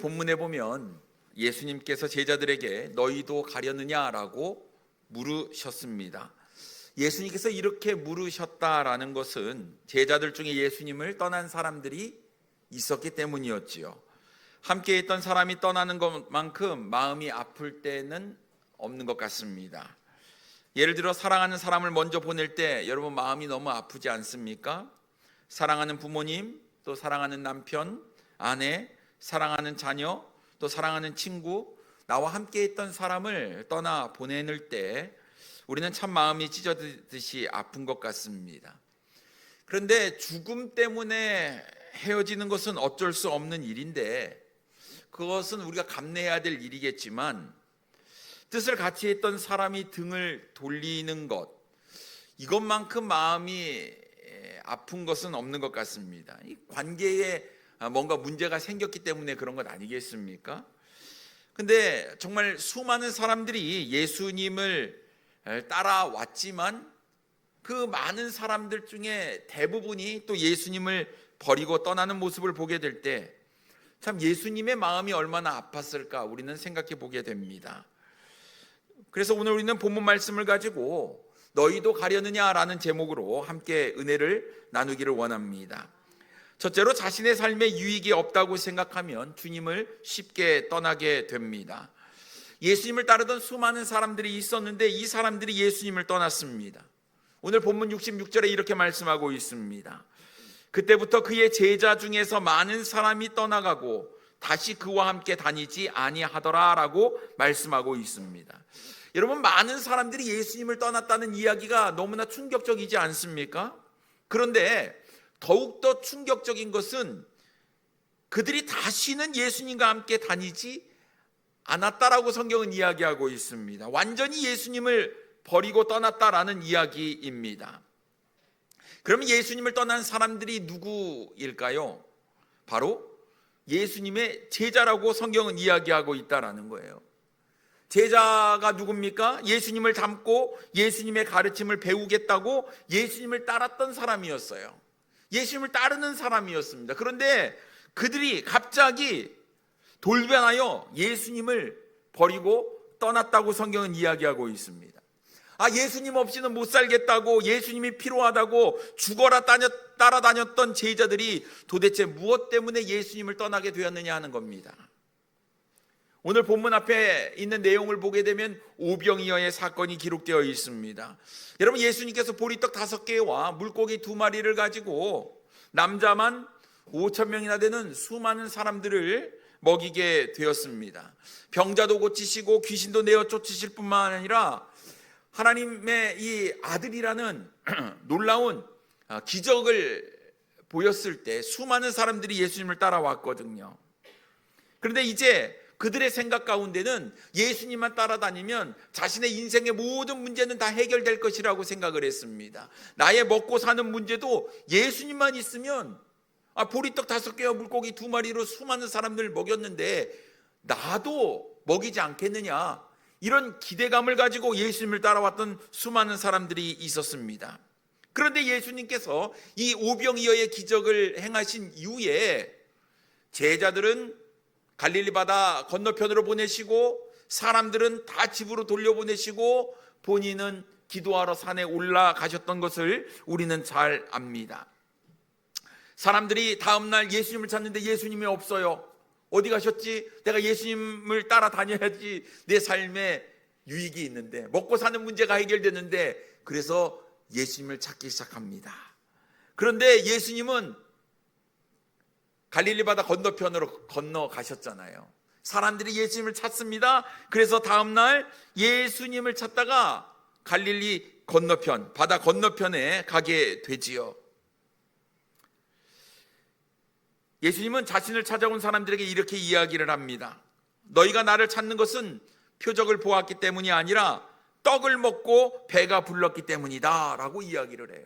본문에 보면 예수님께서 제자들에게 너희도 가려느냐라고 물으셨습니다. 예수님께서 이렇게 물으셨다라는 것은 제자들 중에 예수님을 떠난 사람들이 있었기 때문이었지요. 함께 있던 사람이 떠나는 것만큼 마음이 아플 때는 없는 것 같습니다. 예를 들어 사랑하는 사람을 먼저 보낼 때 여러분 마음이 너무 아프지 않습니까? 사랑하는 부모님, 또 사랑하는 남편, 아내, 사랑하는 자녀, 또 사랑하는 친구, 나와 함께 있던 사람을 떠나 보내는 때 우리는 참 마음이 찢어지듯이 아픈 것 같습니다. 그런데 죽음 때문에 헤어지는 것은 어쩔 수 없는 일인데 그것은 우리가 감내해야 될 일이겠지만 뜻을 같이 했던 사람이 등을 돌리는 것, 이것만큼 마음이 아픈 것은 없는 것 같습니다. 이 관계에 뭔가 문제가 생겼기 때문에 그런 것 아니겠습니까? 근데 정말 수많은 사람들이 예수님을 따라왔지만 그 많은 사람들 중에 대부분이 또 예수님을 버리고 떠나는 모습을 보게 될 때 참 예수님의 마음이 얼마나 아팠을까 우리는 생각해 보게 됩니다. 그래서 오늘 우리는 본문 말씀을 가지고 너희도 가려느냐라는 제목으로 함께 은혜를 나누기를 원합니다. 첫째로 자신의 삶에 유익이 없다고 생각하면 주님을 쉽게 떠나게 됩니다. 예수님을 따르던 수많은 사람들이 있었는데 이 사람들이 예수님을 떠났습니다. 오늘 본문 66절에 이렇게 말씀하고 있습니다. 그때부터 그의 제자 중에서 많은 사람이 떠나가고 다시 그와 함께 다니지 아니하더라라고 말씀하고 있습니다. 여러분, 많은 사람들이 예수님을 떠났다는 이야기가 너무나 충격적이지 않습니까? 그런데 더욱더 충격적인 것은 그들이 다시는 예수님과 함께 다니지 않았다라고 성경은 이야기하고 있습니다. 완전히 예수님을 버리고 떠났다라는 이야기입니다. 그럼 예수님을 떠난 사람들이 누구일까요? 바로 예수님의 제자라고 성경은 이야기하고 있다라는 거예요. 제자가 누굽니까? 예수님을 닮고 예수님의 가르침을 배우겠다고 예수님을 따랐던 사람이었어요. 예수님을 따르는 사람이었습니다. 그런데 그들이 갑자기 돌변하여 예수님을 버리고 떠났다고 성경은 이야기하고 있습니다. 예수님 없이는 못 살겠다고, 예수님이 필요하다고 죽어라 따라다녔던 제자들이 도대체 무엇 때문에 예수님을 떠나게 되었느냐 하는 겁니다. 오늘 본문 앞에 있는 내용을 보게 되면 오병이어의 사건이 기록되어 있습니다. 여러분, 예수님께서 보리떡 5개와 물고기 2마리를 가지고 남자만 5,000명이나 되는 수많은 사람들을 먹이게 되었습니다. 병자도 고치시고 귀신도 내어 쫓으실 뿐만 아니라 하나님의 이 아들이라는 놀라운 기적을 보였을 때 수많은 사람들이 예수님을 따라왔거든요. 그런데 이제 그들의 생각 가운데는 예수님만 따라다니면 자신의 인생의 모든 문제는 다 해결될 것이라고 생각을 했습니다. 나의 먹고 사는 문제도 예수님만 있으면 보리떡 5개와 물고기 2마리로 수많은 사람들을 먹였는데 나도 먹이지 않겠느냐, 이런 기대감을 가지고 예수님을 따라왔던 수많은 사람들이 있었습니다. 그런데 예수님께서 이 오병이어의 기적을 행하신 이후에 제자들은 갈릴리 바다 건너편으로 보내시고 사람들은 다 집으로 돌려보내시고 본인은 기도하러 산에 올라가셨던 것을 우리는 잘 압니다. 사람들이 다음날 예수님을 찾는데 예수님이 없어요. 어디 가셨지? 내가 예수님을 따라다녀야지 내 삶에 유익이 있는데, 먹고 사는 문제가 해결되는데, 그래서 예수님을 찾기 시작합니다. 그런데 예수님은 갈릴리 바다 건너편으로 건너가셨잖아요. 사람들이 예수님을 찾습니다. 그래서 다음날 예수님을 찾다가 갈릴리 건너편, 바다 건너편에 가게 되지요. 예수님은 자신을 찾아온 사람들에게 이렇게 이야기를 합니다. 너희가 나를 찾는 것은 표적을 보았기 때문이 아니라 떡을 먹고 배가 불렀기 때문이다 라고 이야기를 해요.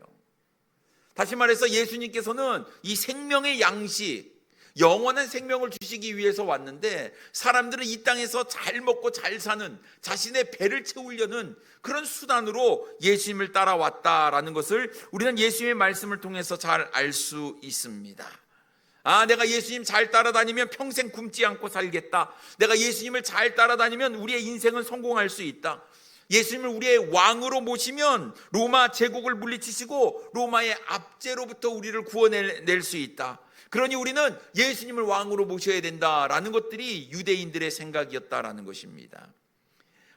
다시 말해서 예수님께서는 이 생명의 양식, 영원한 생명을 주시기 위해서 왔는데 사람들은 이 땅에서 잘 먹고 잘 사는, 자신의 배를 채우려는 그런 수단으로 예수님을 따라왔다라는 것을 우리는 예수님의 말씀을 통해서 잘 알 수 있습니다. 내가 예수님 잘 따라다니면 평생 굶지 않고 살겠다. 내가 예수님을 잘 따라다니면 우리의 인생은 성공할 수 있다. 예수님을 우리의 왕으로 모시면 로마 제국을 물리치시고 로마의 압제로부터 우리를 구원낼 수 있다. 그러니 우리는 예수님을 왕으로 모셔야 된다라는 것들이 유대인들의 생각이었다라는 것입니다.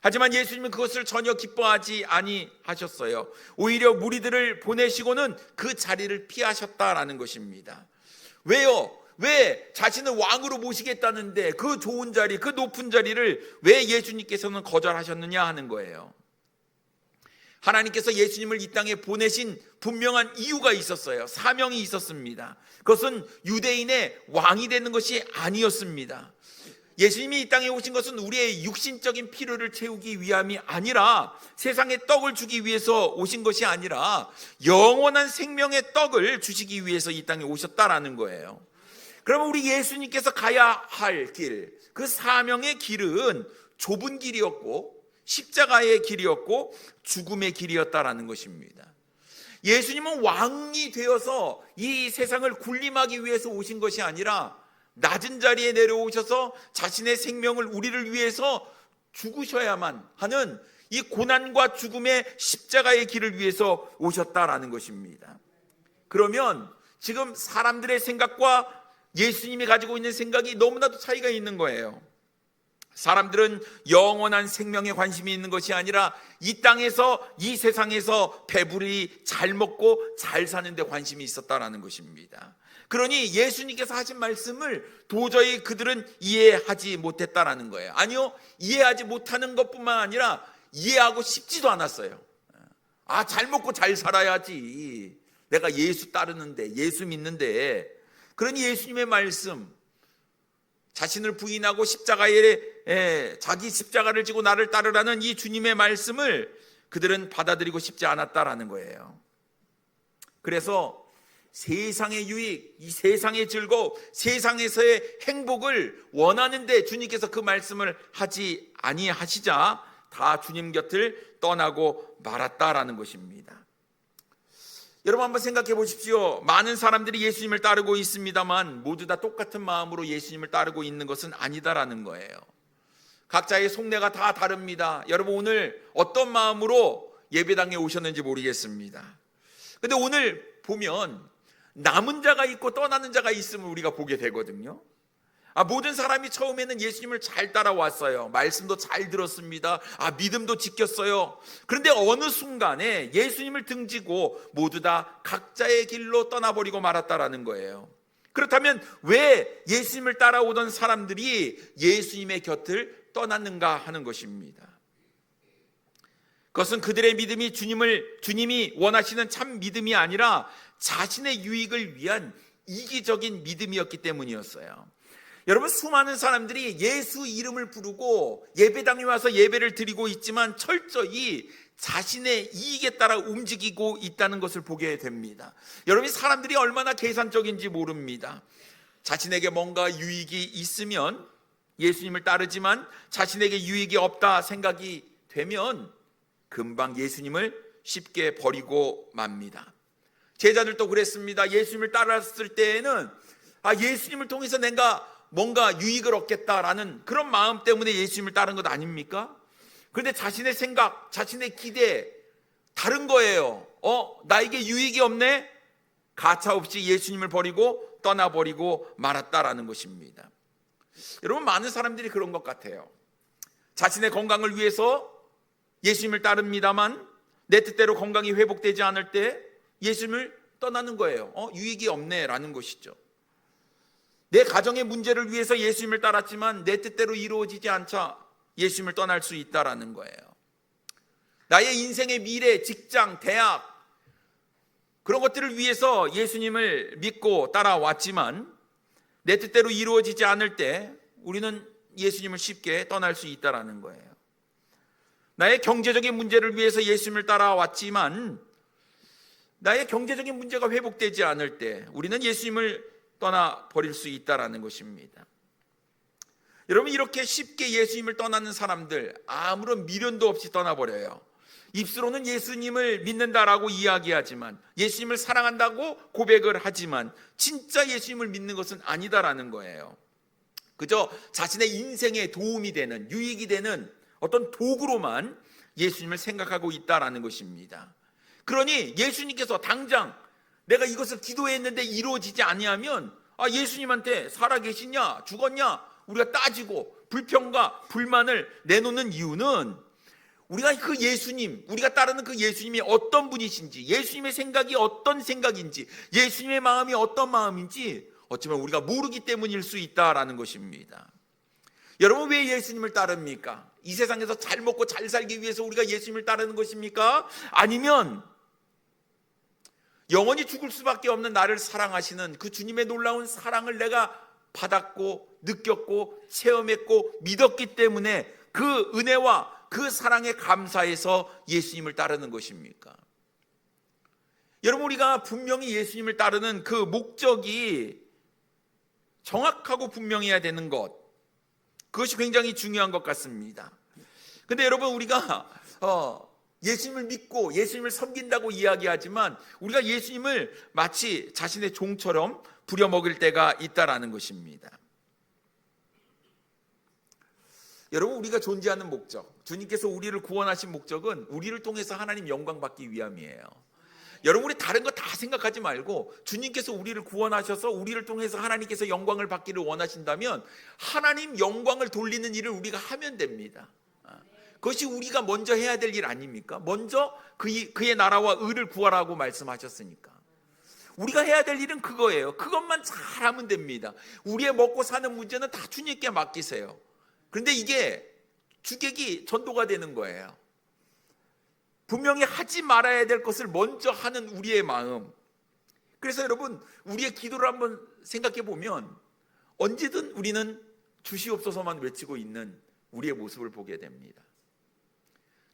하지만 예수님은 그것을 전혀 기뻐하지 아니하셨어요. 오히려 무리들을 보내시고는 그 자리를 피하셨다라는 것입니다. 왜요? 왜 자신을 왕으로 모시겠다는데 그 좋은 자리, 그 높은 자리를 왜 예수님께서는 거절하셨느냐 하는 거예요. 하나님께서 예수님을 이 땅에 보내신 분명한 이유가 있었어요. 사명이 있었습니다. 그것은 유대인의 왕이 되는 것이 아니었습니다. 예수님이 이 땅에 오신 것은 우리의 육신적인 필요를 채우기 위함이 아니라, 세상에 떡을 주기 위해서 오신 것이 아니라 영원한 생명의 떡을 주시기 위해서 이 땅에 오셨다라는 거예요. 그러면 우리 예수님께서 가야 할 길, 그 사명의 길은 좁은 길이었고 십자가의 길이었고 죽음의 길이었다라는 것입니다. 예수님은 왕이 되어서 이 세상을 군림하기 위해서 오신 것이 아니라 낮은 자리에 내려오셔서 자신의 생명을 우리를 위해서 죽으셔야만 하는 이 고난과 죽음의 십자가의 길을 위해서 오셨다라는 것입니다. 그러면 지금 사람들의 생각과 예수님이 가지고 있는 생각이 너무나도 차이가 있는 거예요. 사람들은 영원한 생명에 관심이 있는 것이 아니라 이 땅에서, 이 세상에서 배부리 잘 먹고 잘 사는 데 관심이 있었다라는 것입니다. 그러니 예수님께서 하신 말씀을 도저히 그들은 이해하지 못했다라는 거예요. 아니요, 이해하지 못하는 것뿐만 아니라 이해하고 싶지도 않았어요. 잘 먹고 잘 살아야지. 내가 예수 따르는데, 예수 믿는데. 그러니 예수님의 말씀, 자신을 부인하고 자기 십자가를 지고 나를 따르라는 이 주님의 말씀을 그들은 받아들이고 싶지 않았다라는 거예요. 그래서 세상의 유익, 이 세상의 즐거움, 세상에서의 행복을 원하는데 주님께서 그 말씀을 하지 아니하시자 다 주님 곁을 떠나고 말았다라는 것입니다. 여러분 한번 생각해 보십시오. 많은 사람들이 예수님을 따르고 있습니다만 모두 다 똑같은 마음으로 예수님을 따르고 있는 것은 아니다라는 거예요. 각자의 속내가 다 다릅니다. 여러분 오늘 어떤 마음으로 예배당에 오셨는지 모르겠습니다. 근데 오늘 보면 남은 자가 있고 떠나는 자가 있음을 우리가 보게 되거든요. 모든 사람이 처음에는 예수님을 잘 따라왔어요. 말씀도 잘 들었습니다. 믿음도 지켰어요. 그런데 어느 순간에 예수님을 등지고 모두 다 각자의 길로 떠나버리고 말았다라는 거예요. 그렇다면 왜 예수님을 따라오던 사람들이 예수님의 곁을 떠났는가 하는 것입니다. 그것은 그들의 믿음이 주님이 원하시는 참 믿음이 아니라 자신의 유익을 위한 이기적인 믿음이었기 때문이었어요. 여러분 수많은 사람들이 예수 이름을 부르고 예배당에 와서 예배를 드리고 있지만 철저히 자신의 이익에 따라 움직이고 있다는 것을 보게 됩니다. 여러분이 사람들이 얼마나 계산적인지 모릅니다. 자신에게 뭔가 유익이 있으면 예수님을 따르지만 자신에게 유익이 없다 생각이 되면 금방 예수님을 쉽게 버리고 맙니다. 제자들도 그랬습니다. 예수님을 따랐을 때에는 예수님을 통해서 내가 뭔가 유익을 얻겠다라는 그런 마음 때문에 예수님을 따른 것 아닙니까? 그런데 자신의 생각, 자신의 기대 다른 거예요. 나에게 유익이 없네? 가차없이 예수님을 버리고 떠나버리고 말았다라는 것입니다. 여러분 많은 사람들이 그런 것 같아요. 자신의 건강을 위해서 예수님을 따릅니다만 내 뜻대로 건강이 회복되지 않을 때 예수님을 떠나는 거예요. 유익이 없네라는 것이죠. 내 가정의 문제를 위해서 예수님을 따랐지만 내 뜻대로 이루어지지 않자 예수님을 떠날 수 있다라는 거예요. 나의 인생의 미래, 직장, 대학 그런 것들을 위해서 예수님을 믿고 따라왔지만 내 뜻대로 이루어지지 않을 때 우리는 예수님을 쉽게 떠날 수 있다라는 거예요. 나의 경제적인 문제를 위해서 예수님을 따라왔지만 나의 경제적인 문제가 회복되지 않을 때 우리는 예수님을 떠나버릴 수 있다라는 것입니다. 여러분 이렇게 쉽게 예수님을 떠나는 사람들 아무런 미련도 없이 떠나버려요. 입술로는 예수님을 믿는다라고 이야기하지만, 예수님을 사랑한다고 고백을 하지만 진짜 예수님을 믿는 것은 아니다라는 거예요. 그저 자신의 인생에 도움이 되는, 유익이 되는 어떤 도구로만 예수님을 생각하고 있다라는 것입니다. 그러니 예수님께서 당장 내가 이것을 기도했는데 이루어지지 아니하면 예수님한테 살아계시냐 죽었냐 우리가 따지고 불평과 불만을 내놓는 이유는, 우리가 그 예수님, 우리가 따르는 그 예수님이 어떤 분이신지, 예수님의 생각이 어떤 생각인지, 예수님의 마음이 어떤 마음인지 어쩌면 우리가 모르기 때문일 수 있다라는 것입니다. 여러분, 왜 예수님을 따릅니까? 이 세상에서 잘 먹고 잘 살기 위해서 우리가 예수님을 따르는 것입니까? 아니면 영원히 죽을 수밖에 없는 나를 사랑하시는 그 주님의 놀라운 사랑을 내가 받았고 느꼈고 체험했고 믿었기 때문에 그 은혜와 그 사랑에 감사해서 예수님을 따르는 것입니까? 여러분, 우리가 분명히 예수님을 따르는 그 목적이 정확하고 분명해야 되는 것, 그것이 굉장히 중요한 것 같습니다. 근데 여러분, 우리가 예수님을 믿고 예수님을 섬긴다고 이야기하지만 우리가 예수님을 마치 자신의 종처럼 부려먹을 때가 있다라는 것입니다. 여러분, 우리가 존재하는 목적, 주님께서 우리를 구원하신 목적은 우리를 통해서 하나님 영광 받기 위함이에요. 여러분, 우리 다른 거 다 생각하지 말고 주님께서 우리를 구원하셔서 우리를 통해서 하나님께서 영광을 받기를 원하신다면 하나님 영광을 돌리는 일을 우리가 하면 됩니다. 그것이 우리가 먼저 해야 될 일 아닙니까? 먼저 그의 나라와 의를 구하라고 말씀하셨으니까 우리가 해야 될 일은 그거예요. 그것만 잘하면 됩니다. 우리의 먹고 사는 문제는 다 주님께 맡기세요. 그런데 이게 주객이 전도가 되는 거예요. 분명히 하지 말아야 될 것을 먼저 하는 우리의 마음. 그래서 여러분, 우리의 기도를 한번 생각해 보면 언제든 우리는 주시옵소서만 외치고 있는 우리의 모습을 보게 됩니다.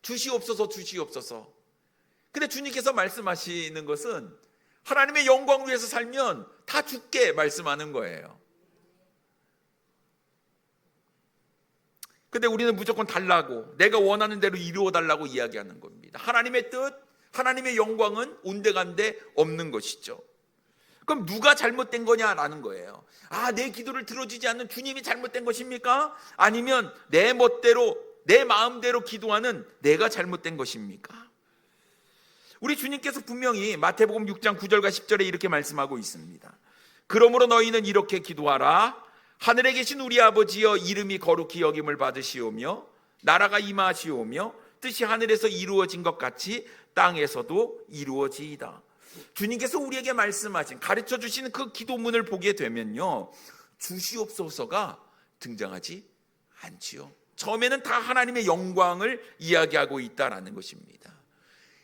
주시옵소서, 주시옵소서. 근데 주님께서 말씀하시는 것은 하나님의 영광을 위해서 살면 다 주께 말씀하는 거예요. 근데 우리는 무조건 달라고, 내가 원하는 대로 이루어 달라고 이야기하는 겁니다. 하나님의 뜻, 하나님의 영광은 온데간데 없는 것이죠. 그럼 누가 잘못된 거냐라는 거예요. 내 기도를 들어주지 않는 주님이 잘못된 것입니까? 아니면 내 멋대로, 내 마음대로 기도하는 내가 잘못된 것입니까? 우리 주님께서 분명히 마태복음 6장 9절과 10절에 이렇게 말씀하고 있습니다. 그러므로 너희는 이렇게 기도하라. 하늘에 계신 우리 아버지여, 이름이 거룩히 여김을 받으시오며 나라가 임하시오며 뜻이 하늘에서 이루어진 것 같이 땅에서도 이루어지이다. 주님께서 우리에게 말씀하신, 가르쳐 주시는 그 기도문을 보게 되면요, 주시옵소서가 등장하지 않지요. 처음에는 다 하나님의 영광을 이야기하고 있다라는 것입니다.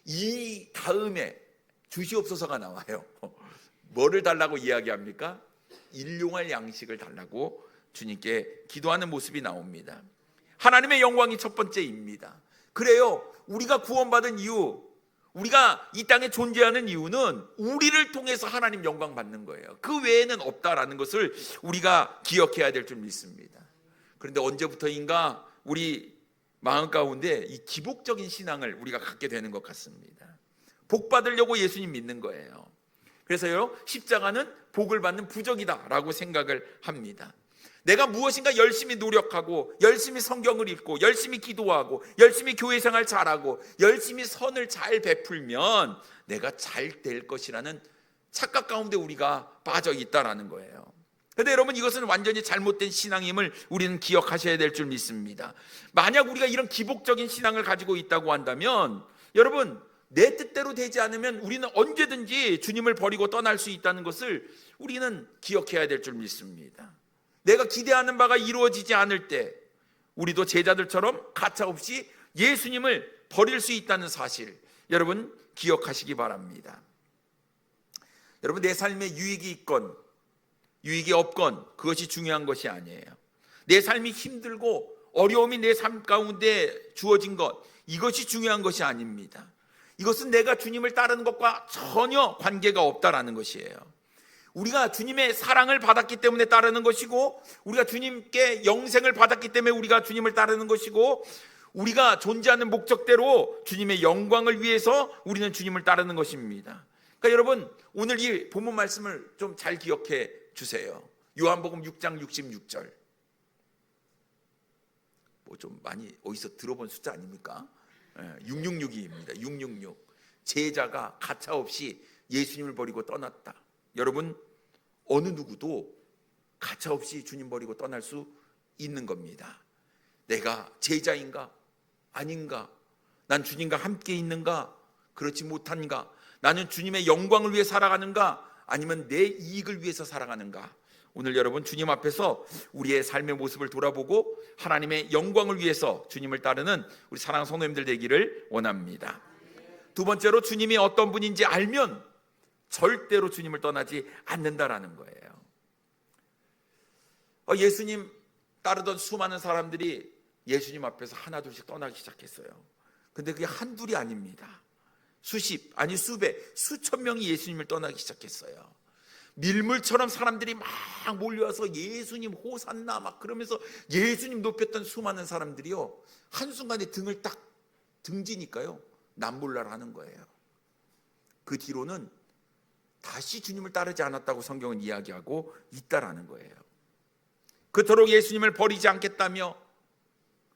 이 다음에 주시옵소서가 나와요. 뭐를 달라고 이야기합니까? 일용할 양식을 달라고 주님께 기도하는 모습이 나옵니다. 하나님의 영광이 첫 번째입니다. 그래요, 우리가 구원받은 이유, 우리가 이 땅에 존재하는 이유는 우리를 통해서 하나님 영광 받는 거예요. 그 외에는 없다라는 것을 우리가 기억해야 될 줄 믿습니다. 그런데 언제부터인가 우리 마음 가운데 이 기복적인 신앙을 우리가 갖게 되는 것 같습니다. 복 받으려고 예수님 믿는 거예요. 그래서요, 십자가는 복을 받는 부적이다라고 생각을 합니다. 내가 무엇인가 열심히 노력하고 열심히 성경을 읽고 열심히 기도하고 열심히 교회 생활 잘하고 열심히 선을 잘 베풀면 내가 잘 될 것이라는 착각 가운데 우리가 빠져 있다라는 거예요. 그런데 여러분, 이것은 완전히 잘못된 신앙임을 우리는 기억하셔야 될 줄 믿습니다. 만약 우리가 이런 기복적인 신앙을 가지고 있다고 한다면, 여러분, 내 뜻대로 되지 않으면 우리는 언제든지 주님을 버리고 떠날 수 있다는 것을 우리는 기억해야 될 줄 믿습니다. 내가 기대하는 바가 이루어지지 않을 때 우리도 제자들처럼 가차없이 예수님을 버릴 수 있다는 사실, 여러분 기억하시기 바랍니다. 여러분, 내 삶에 유익이 있건 유익이 없건 그것이 중요한 것이 아니에요. 내 삶이 힘들고 어려움이 내 삶 가운데 주어진 것, 이것이 중요한 것이 아닙니다. 이것은 내가 주님을 따르는 것과 전혀 관계가 없다라는 것이에요. 우리가 주님의 사랑을 받았기 때문에 따르는 것이고, 우리가 주님께 영생을 받았기 때문에 우리가 주님을 따르는 것이고, 우리가 존재하는 목적대로 주님의 영광을 위해서 우리는 주님을 따르는 것입니다. 그러니까 여러분, 오늘 이 본문 말씀을 좀 잘 기억해 주세요. 요한복음 6장 66절. 뭐 좀 많이 어디서 들어본 숫자 아닙니까? 666입니다. 666. 제자가 가차없이 예수님을 버리고 떠났다. 여러분, 어느 누구도 가차없이 주님 버리고 떠날 수 있는 겁니다. 내가 제자인가? 아닌가? 난 주님과 함께 있는가? 그렇지 못한가? 나는 주님의 영광을 위해 살아가는가? 아니면 내 이익을 위해서 살아가는가? 오늘 여러분, 주님 앞에서 우리의 삶의 모습을 돌아보고 하나님의 영광을 위해서 주님을 따르는 우리 사랑하는 성도님들 되기를 원합니다. 두 번째로, 주님이 어떤 분인지 알면 절대로 주님을 떠나지 않는다라는 거예요. 예수님 따르던 수많은 사람들이 예수님 앞에서 하나둘씩 떠나기 시작했어요. 근데 그게 한둘이 아닙니다. 수십, 아니 수백, 수천 명이 예수님을 떠나기 시작했어요. 밀물처럼 사람들이 막 몰려와서 예수님 호산나 막 그러면서 예수님 높였던 수많은 사람들이요, 한순간에 등을 딱 등지니까요 남몰라라는 거예요. 그 뒤로는 다시 주님을 따르지 않았다고 성경은 이야기하고 있다라는 거예요. 그토록 예수님을 버리지 않겠다며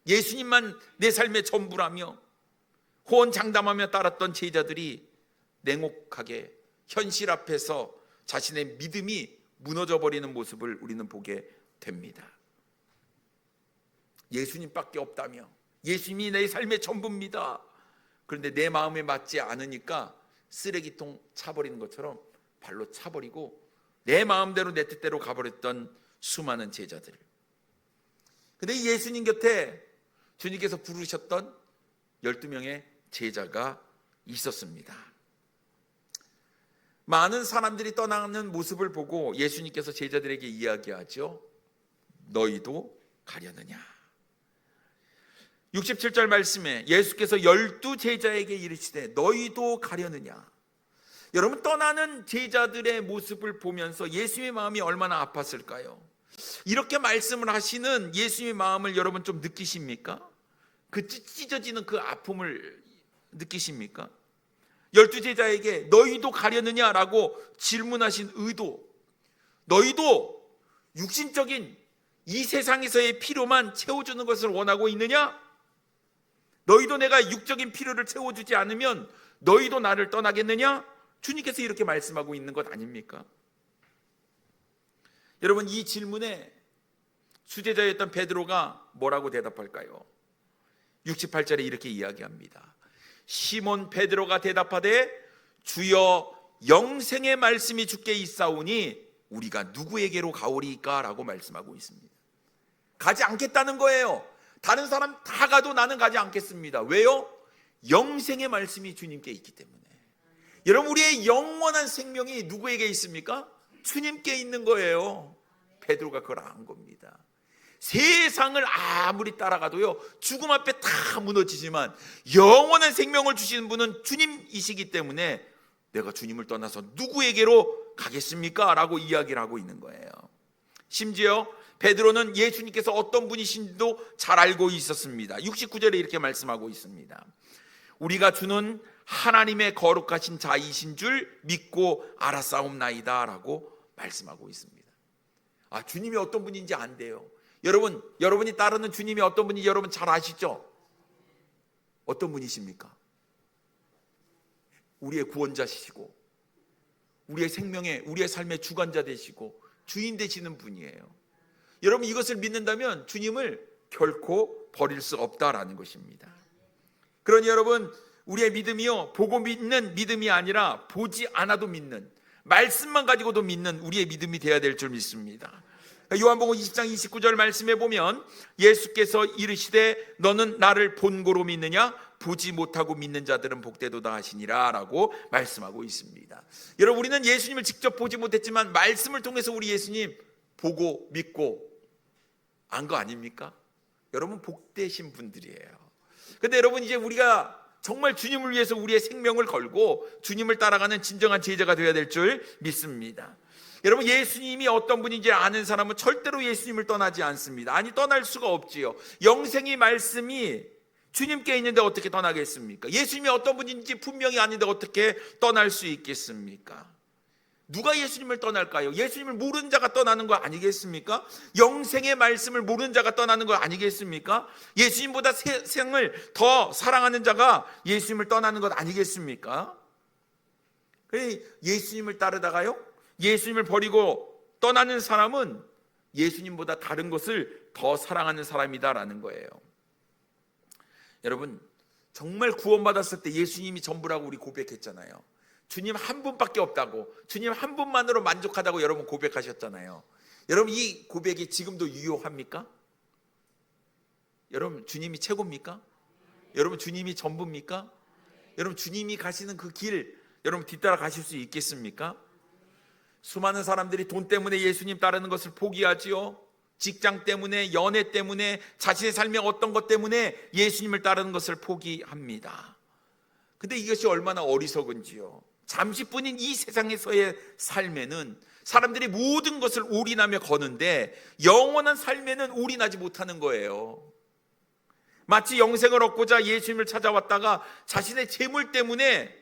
예수님만 내 삶의 전부라며 호언장담하며 따랐던 제자들이 냉혹하게 현실 앞에서 자신의 믿음이 무너져 버리는 모습을 우리는 보게 됩니다. 예수님밖에 없다며 예수님이 내 삶의 전부입니다. 그런데 내 마음에 맞지 않으니까 쓰레기통 차버리는 것처럼 발로 차버리고 내 마음대로 내 뜻대로 가버렸던 수많은 제자들. 근데 예수님 곁에 주님께서 부르셨던 12명의 제자가 있었습니다. 많은 사람들이 떠나는 모습을 보고 예수님께서 제자들에게 이야기하죠. 너희도 가려느냐. 67절 말씀에 예수께서 12제자에게 이르시되 너희도 가려느냐. 여러분, 떠나는 제자들의 모습을 보면서 예수님의 마음이 얼마나 아팠을까요? 이렇게 말씀을 하시는 예수님의 마음을 여러분 좀 느끼십니까? 그 찢어지는 그 아픔을 느끼십니까? 12제자에게 너희도 가려느냐라고 질문하신 의도, 너희도 육신적인 이 세상에서의 필요만 채워주는 것을 원하고 있느냐? 너희도 내가 육적인 필요를 채워주지 않으면 너희도 나를 떠나겠느냐? 주님께서 이렇게 말씀하고 있는 것 아닙니까? 여러분, 이 질문에 수제자였던 베드로가 뭐라고 대답할까요? 68절에 이렇게 이야기합니다. 시몬 베드로가 대답하되 주여 영생의 말씀이 주께 있사오니 우리가 누구에게로 가오리까? 라고 말씀하고 있습니다. 가지 않겠다는 거예요. 다른 사람 다 가도 나는 가지 않겠습니다. 왜요? 영생의 말씀이 주님께 있기 때문에. 여러분, 우리의 영원한 생명이 누구에게 있습니까? 주님께 있는 거예요. 베드로가 그걸 안 겁니다. 세상을 아무리 따라가도요 죽음 앞에 다 무너지지만 영원한 생명을 주시는 분은 주님이시기 때문에 내가 주님을 떠나서 누구에게로 가겠습니까? 라고 이야기를 하고 있는 거예요. 심지어 베드로는 예수님께서 어떤 분이신지도 잘 알고 있었습니다. 69절에 이렇게 말씀하고 있습니다. 우리가 주는 하나님의 거룩하신 자이신 줄 믿고 알았사옵나이다 라고 말씀하고 있습니다. 주님이 어떤 분인지 안돼요. 여러분이 따르는 주님이 어떤 분인지 여러분 잘 아시죠? 어떤 분이십니까? 우리의 구원자시고 우리의 생명의, 우리의 삶의 주관자 되시고 주인 되시는 분이에요. 여러분, 이것을 믿는다면 주님을 결코 버릴 수 없다라는 것입니다. 그러니 여러분, 우리의 믿음이요 보고 믿는 믿음이 아니라 보지 않아도 믿는, 말씀만 가지고도 믿는 우리의 믿음이 되어야 될 줄 믿습니다. 요한복음 20장 29절 말씀에 보면 예수께서 이르시되 너는 나를 본고로 믿느냐? 보지 못하고 믿는 자들은 복되도다 하시니라 라고 말씀하고 있습니다. 여러분, 우리는 예수님을 직접 보지 못했지만 말씀을 통해서 우리 예수님 보고 믿고 안 거 아닙니까? 여러분, 복되신 분들이에요. 근데 여러분, 이제 우리가 정말 주님을 위해서 우리의 생명을 걸고 주님을 따라가는 진정한 제자가 되어야 될 줄 믿습니다. 여러분, 예수님이 어떤 분인지 아는 사람은 절대로 예수님을 떠나지 않습니다. 아니, 떠날 수가 없지요. 영생의 말씀이 주님께 있는데 어떻게 떠나겠습니까? 예수님이 어떤 분인지 분명히 아는데 어떻게 떠날 수 있겠습니까? 누가 예수님을 떠날까요? 예수님을 모르는 자가 떠나는 거 아니겠습니까? 영생의 말씀을 모르는 자가 떠나는 거 아니겠습니까? 예수님보다 세상을 더 사랑하는 자가 예수님을 떠나는 것 아니겠습니까? 예수님을 따르다가요, 예수님을 버리고 떠나는 사람은 예수님보다 다른 것을 더 사랑하는 사람이다라는 거예요. 여러분, 정말 구원받았을 때 예수님이 전부라고 우리 고백했잖아요. 주님 한 분밖에 없다고, 주님 한 분만으로 만족하다고 여러분 고백하셨잖아요. 여러분, 이 고백이 지금도 유효합니까? 여러분, 주님이 최고입니까? 여러분, 주님이 전부입니까? 여러분, 주님이 가시는 그 길 여러분 뒤따라 가실 수 있겠습니까? 수많은 사람들이 돈 때문에 예수님 따르는 것을 포기하지요. 직장 때문에, 연애 때문에, 자신의 삶의 어떤 것 때문에 예수님을 따르는 것을 포기합니다. 근데 이것이 얼마나 어리석은지요. 잠시뿐인 이 세상에서의 삶에는 사람들이 모든 것을 올인하며 거는데 영원한 삶에는 올인하지 못하는 거예요. 마치 영생을 얻고자 예수님을 찾아왔다가 자신의 재물 때문에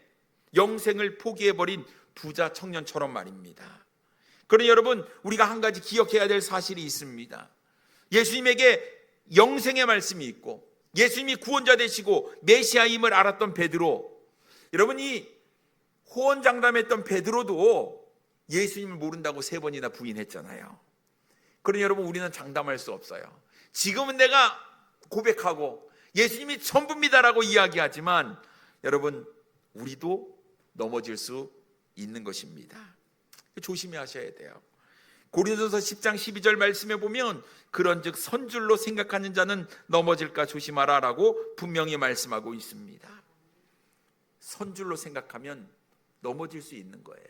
영생을 포기해버린 부자 청년처럼 말입니다. 그러니 여러분, 우리가 한 가지 기억해야 될 사실이 있습니다. 예수님에게 영생의 말씀이 있고 예수님이 구원자 되시고 메시아임을 알았던 베드로, 여러분이 호언장담했던 베드로도 예수님을 모른다고 3번이나 부인했잖아요. 그러니 여러분, 우리는 장담할 수 없어요. 지금은 내가 고백하고 예수님이 전부입니다라고 이야기하지만 여러분, 우리도 넘어질 수 있는 것입니다. 조심하셔야 돼요. 고린도서 10장 12절 말씀에 보면 그런즉 선줄로 생각하는 자는 넘어질까 조심하라 라고 분명히 말씀하고 있습니다. 선줄로 생각하면 넘어질 수 있는 거예요.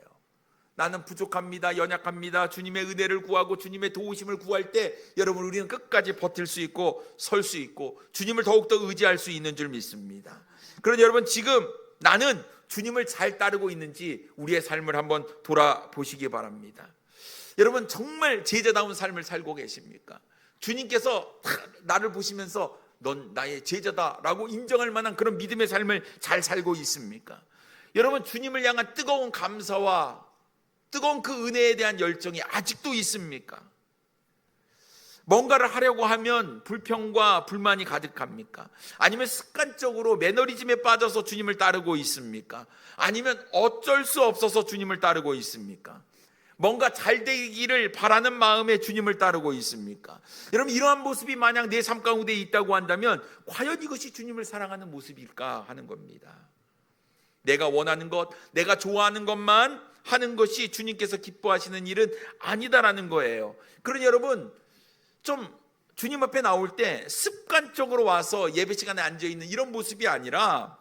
나는 부족합니다, 연약합니다, 주님의 은혜를 구하고 주님의 도우심을 구할 때 여러분, 우리는 끝까지 버틸 수 있고 설 수 있고 주님을 더욱더 의지할 수 있는 줄 믿습니다. 그러니 여러분, 지금 나는 주님을 잘 따르고 있는지 우리의 삶을 한번 돌아보시기 바랍니다. 여러분, 정말 제자다운 삶을 살고 계십니까? 주님께서 나를 보시면서 넌 나의 제자다라고 인정할 만한 그런 믿음의 삶을 잘 살고 있습니까? 여러분, 주님을 향한 뜨거운 감사와 뜨거운 그 은혜에 대한 열정이 아직도 있습니까? 뭔가를 하려고 하면 불평과 불만이 가득합니까? 아니면 습관적으로 매너리즘에 빠져서 주님을 따르고 있습니까? 아니면 어쩔 수 없어서 주님을 따르고 있습니까? 뭔가 잘 되기를 바라는 마음에 주님을 따르고 있습니까? 여러분, 이러한 모습이 만약 내 삶 가운데 있다고 한다면 과연 이것이 주님을 사랑하는 모습일까 하는 겁니다. 내가 원하는 것, 내가 좋아하는 것만 하는 것이 주님께서 기뻐하시는 일은 아니다라는 거예요. 그러니 여러분, 좀 주님 앞에 나올 때 습관적으로 와서 예배 시간에 앉아있는 이런 모습이 아니라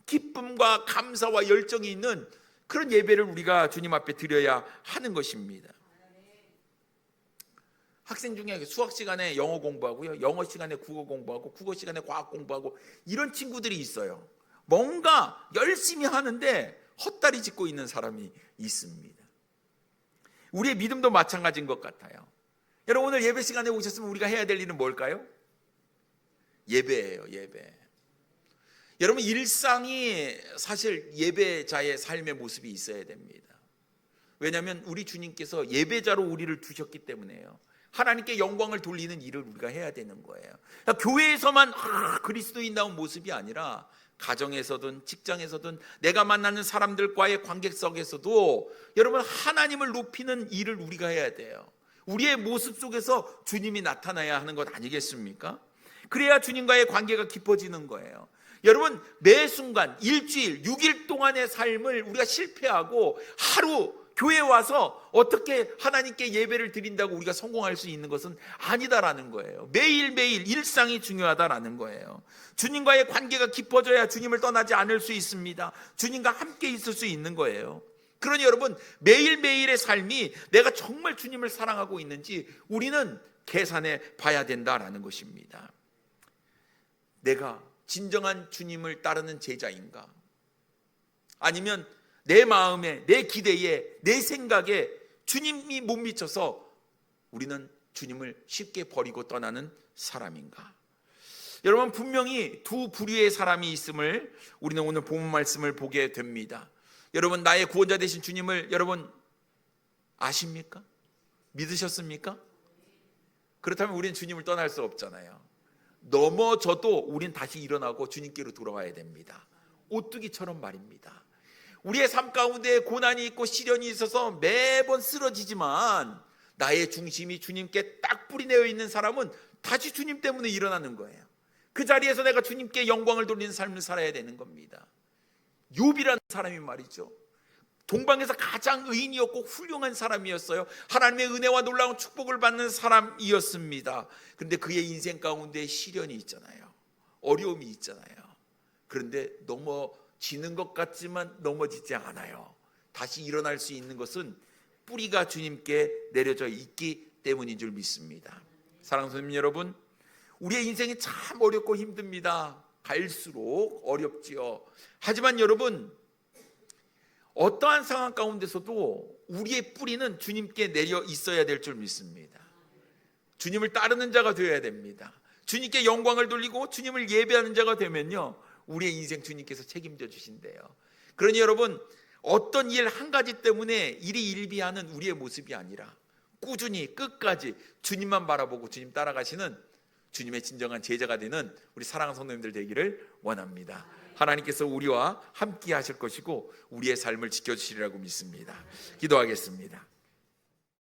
기쁨과 감사와 열정이 있는 그런 예배를 우리가 주님 앞에 드려야 하는 것입니다. 학생 중에 수학 시간에 영어 공부하고요, 영어 시간에 국어 공부하고, 국어 시간에 과학 공부하고, 이런 친구들이 있어요. 뭔가 열심히 하는데 헛다리 짚고 있는 사람이 있습니다. 우리의 믿음도 마찬가지인 것 같아요. 여러분, 오늘 예배 시간에 오셨으면 우리가 해야 될 일은 뭘까요? 예배예요, 예배. 여러분, 일상이 사실 예배자의 삶의 모습이 있어야 됩니다. 왜냐하면 우리 주님께서 예배자로 우리를 두셨기 때문에요. 하나님께 영광을 돌리는 일을 우리가 해야 되는 거예요. 그러니까 교회에서만 그리스도인다운 모습이 아니라 가정에서든 직장에서든 내가 만나는 사람들과의 관계 속에서도 여러분, 하나님을 높이는 일을 우리가 해야 돼요. 우리의 모습 속에서 주님이 나타나야 하는 것 아니겠습니까? 그래야 주님과의 관계가 깊어지는 거예요. 여러분, 매 순간 일주일 6일 동안의 삶을 우리가 실패하고 하루 교회에 와서 어떻게 하나님께 예배를 드린다고 우리가 성공할 수 있는 것은 아니다라는 거예요. 매일매일 일상이 중요하다라는 거예요. 주님과의 관계가 깊어져야 주님을 떠나지 않을 수 있습니다. 주님과 함께 있을 수 있는 거예요. 그러니 여러분, 매일매일의 삶이 내가 정말 주님을 사랑하고 있는지 우리는 계산해 봐야 된다라는 것입니다. 내가 진정한 주님을 따르는 제자인가? 아니면 내 마음에, 내 기대에, 내 생각에 주님이 못 미쳐서 우리는 주님을 쉽게 버리고 떠나는 사람인가? 여러분, 분명히 두 부류의 사람이 있음을 우리는 오늘 본문 말씀을 보게 됩니다. 여러분, 나의 구원자 되신 주님을 여러분 아십니까? 믿으셨습니까? 그렇다면 우리는 주님을 떠날 수 없잖아요. 넘어져도 우린 다시 일어나고 주님께로 돌아와야 됩니다. 오뚜기처럼 말입니다. 우리의 삶 가운데 고난이 있고 시련이 있어서 매번 쓰러지지만 나의 중심이 주님께 딱 뿌리내어 있는 사람은 다시 주님 때문에 일어나는 거예요. 그 자리에서 내가 주님께 영광을 돌리는 삶을 살아야 되는 겁니다. 욥이라는 사람이 말이죠, 동방에서 가장 의인이었고 훌륭한 사람이었어요. 하나님의 은혜와 놀라운 축복을 받는 사람이었습니다. 그런데 그의 인생 가운데 시련이 있잖아요. 어려움이 있잖아요. 그런데 넘어지는 것 같지만 넘어지지 않아요. 다시 일어날 수 있는 것은 뿌리가 주님께 내려져 있기 때문인 줄 믿습니다. 사랑하는 성도님 여러분, 우리의 인생이 참 어렵고 힘듭니다. 갈수록 어렵지요. 하지만 여러분, 어떠한 상황 가운데서도 우리의 뿌리는 주님께 내려 있어야 될 줄 믿습니다. 주님을 따르는 자가 되어야 됩니다. 주님께 영광을 돌리고 주님을 예배하는 자가 되면요, 우리의 인생 주님께서 책임져 주신대요. 그러니 여러분, 어떤 일 한 가지 때문에 일이 일비하는 우리의 모습이 아니라 꾸준히 끝까지 주님만 바라보고 주님 따라가시는 주님의 진정한 제자가 되는 우리 사랑하는 성도님들 되기를 원합니다. 하나님께서 우리와 함께 하실 것이고 우리의 삶을 지켜주시리라고 믿습니다. 기도하겠습니다.